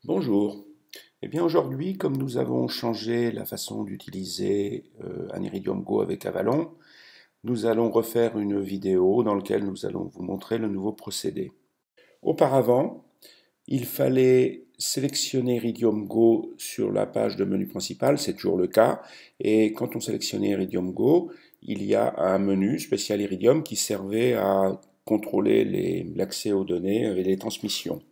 Bonjour. Eh bien aujourd'hui, comme nous avons changé la façon d'utiliser un Iridium Go avec Avalon, nous allons refaire une vidéo dans laquelle nous allons vous montrer le nouveau procédé. Auparavant, il fallait sélectionner Iridium Go sur la page de menu principal, c'est toujours le cas, et quand on sélectionnait Iridium Go, il y a un menu spécial Iridium qui servait à contrôler l'accès aux données et les transmissions.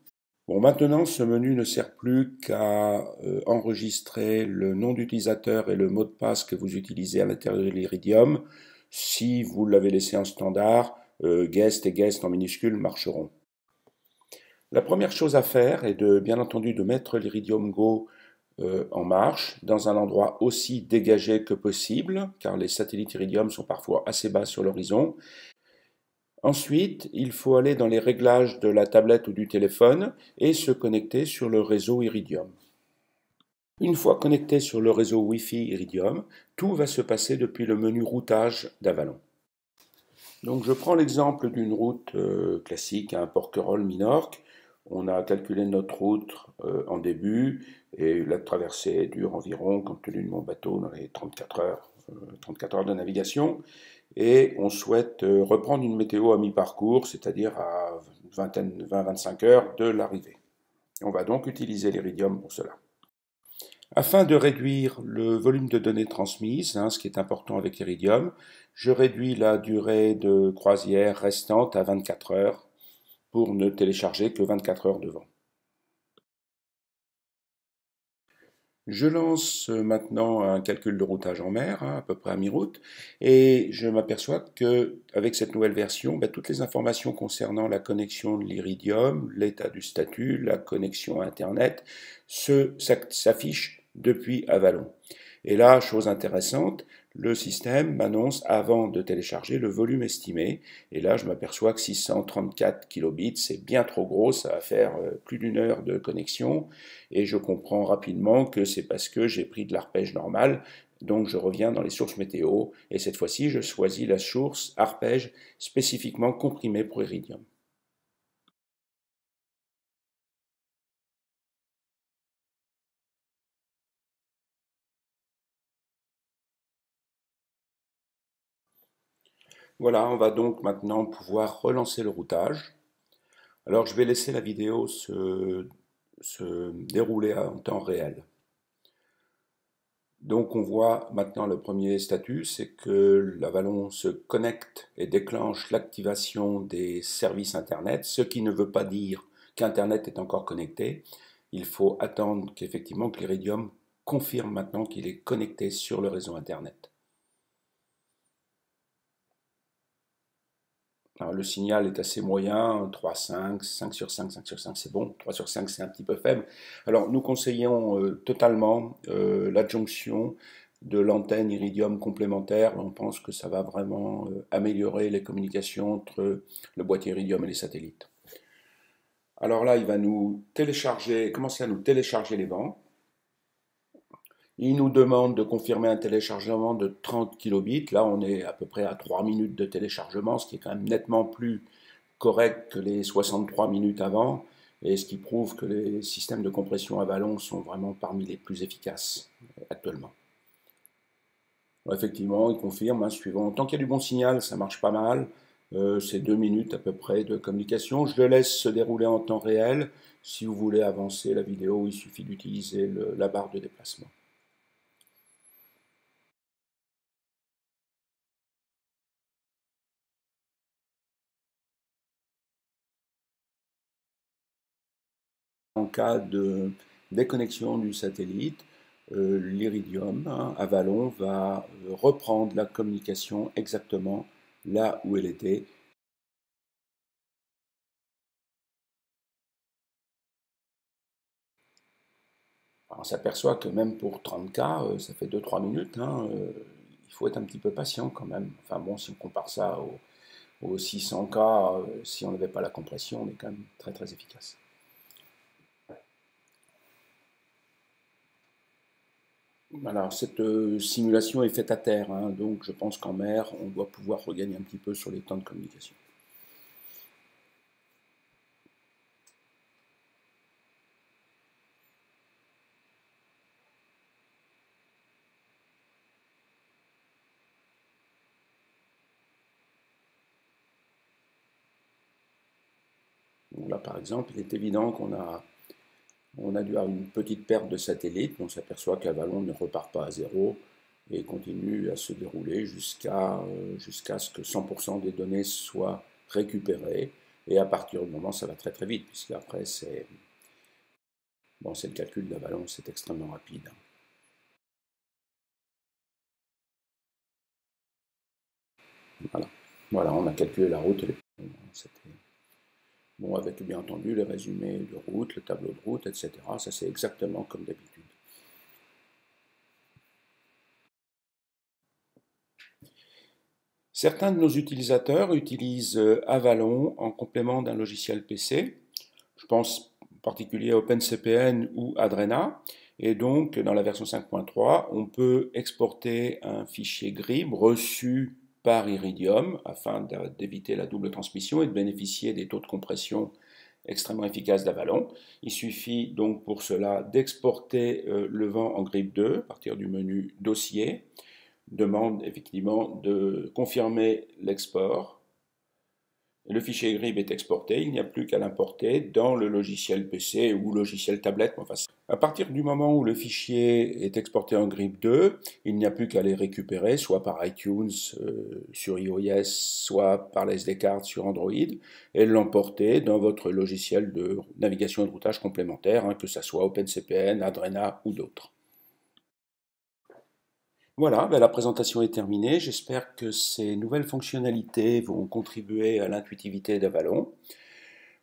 Bon, maintenant, ce menu ne sert plus qu'à enregistrer le nom d'utilisateur et le mot de passe que vous utilisez à l'intérieur de l'Iridium. Si vous l'avez laissé en standard, guest et guest en minuscules marcheront. La première chose à faire est bien entendu de mettre l'Iridium Go en marche dans un endroit aussi dégagé que possible, car les satellites Iridium sont parfois assez bas sur l'horizon. Ensuite, il faut aller dans les réglages de la tablette ou du téléphone et se connecter sur le réseau Iridium. Une fois connecté sur le réseau Wi-Fi Iridium, tout va se passer depuis le menu routage d'Avalon. Donc je prends l'exemple d'une route classique, un Porquerolles-Minorque. On a calculé notre route en début et la traversée dure environ, compte tenu de mon bateau, dans les 34 heures de navigation. Et on souhaite reprendre une météo à mi-parcours, c'est-à-dire à 20-25 heures de l'arrivée. On va donc utiliser l'Iridium pour cela. Afin de réduire le volume de données transmises, ce qui est important avec l'Iridium, je réduis la durée de croisière restante à 24 heures pour ne télécharger que 24 heures de vent. Je lance maintenant un calcul de routage en mer, à peu près à mi-route, et je m'aperçois que avec cette nouvelle version, toutes les informations concernant la connexion de l'Iridium, l'état du statut, la connexion à Internet, s'affichent depuis Avalon. Et là, chose intéressante, le système m'annonce avant de télécharger le volume estimé. Et là, je m'aperçois que 634 kilobits, c'est bien trop gros, ça va faire plus d'une heure de connexion. Et je comprends rapidement que c'est parce que j'ai pris de l'arpège normal. Donc je reviens dans les sources météo. Et cette fois-ci, je choisis la source arpège spécifiquement comprimée pour Iridium. Voilà, on va donc maintenant pouvoir relancer le routage. Alors je vais laisser la vidéo se dérouler en temps réel. Donc on voit maintenant le premier statut, c'est que l'Avalon se connecte et déclenche l'activation des services Internet, ce qui ne veut pas dire qu'Internet est encore connecté. Il faut attendre qu'effectivement que l'Iridium confirme maintenant qu'il est connecté sur le réseau Internet. Alors, le signal est assez moyen, 3, 5, 5 sur 5, 5 sur 5 c'est bon, 3 sur 5 c'est un petit peu faible. Alors nous conseillons totalement l'adjonction de l'antenne Iridium complémentaire. On pense que ça va vraiment améliorer les communications entre le boîtier Iridium et les satellites. Alors là, il va nous commencer à nous télécharger les bancs. Il nous demande de confirmer un téléchargement de 30 kilobits. Là, on est à peu près à 3 minutes de téléchargement, ce qui est quand même nettement plus correct que les 63 minutes avant, et ce qui prouve que les systèmes de compression Avalon sont vraiment parmi les plus efficaces actuellement. Effectivement, il confirme, suivant. Tant qu'il y a du bon signal, ça marche pas mal. C'est 2 minutes à peu près de communication. Je le laisse se dérouler en temps réel. Si vous voulez avancer la vidéo, il suffit d'utiliser la barre de déplacement. En cas de déconnexion du satellite, l'Iridium, Avalon, va reprendre la communication exactement là où elle était. On s'aperçoit que même pour 30K, ça fait 2-3 minutes. Il faut être un petit peu patient quand même. Enfin bon, si on compare ça aux 600K, si on n'avait pas la compression, on est quand même très très efficace. Alors, cette simulation est faite à terre, donc je pense qu'en mer, on doit pouvoir regagner un petit peu sur les temps de communication. Bon, là, par exemple, il est évident on a dû avoir une petite perte de satellite. On s'aperçoit qu'Avalon ne repart pas à zéro et continue à se dérouler jusqu'à ce que 100% des données soient récupérées. Et à partir du moment, ça va très très vite, puisqu'après, c'est le calcul d'Avalon, c'est extrêmement rapide. Voilà. Voilà, on a calculé la route. Bon, avec bien entendu le résumé de route, le tableau de route, etc. Ça, c'est exactement comme d'habitude. Certains de nos utilisateurs utilisent Avalon en complément d'un logiciel PC. Je pense en particulier à OpenCPN ou Adrena. Et donc, dans la version 5.3, on peut exporter un fichier GRIB reçu par Iridium afin d'éviter la double transmission et de bénéficier des taux de compression extrêmement efficaces d'Avalon. Il suffit donc pour cela d'exporter le vent en GRIB2 à partir du menu Dossier. Demande effectivement de confirmer l'export. Le fichier GRIB est exporté, il n'y a plus qu'à l'importer dans le logiciel PC ou logiciel tablette. Enfin, à partir du moment où le fichier est exporté en GRIB2, il n'y a plus qu'à les récupérer, soit par iTunes sur iOS, soit par la SD card sur Android, et l'emporter dans votre logiciel de navigation et de routage complémentaire, hein, que ce soit OpenCPN, Adrena ou d'autres. Voilà, ben la présentation est terminée. J'espère que ces nouvelles fonctionnalités vont contribuer à l'intuitivité d'Avalon.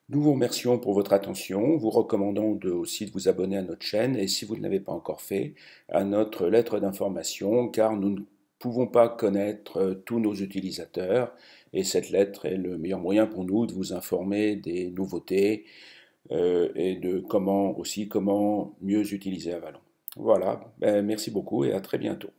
Nous vous remercions pour votre attention, vous recommandons aussi de vous abonner à notre chaîne et si vous ne l'avez pas encore fait, à notre lettre d'information car nous ne pouvons pas connaître tous nos utilisateurs et cette lettre est le meilleur moyen pour nous de vous informer des nouveautés et de comment mieux utiliser Avalon. Voilà, ben merci beaucoup et à très bientôt.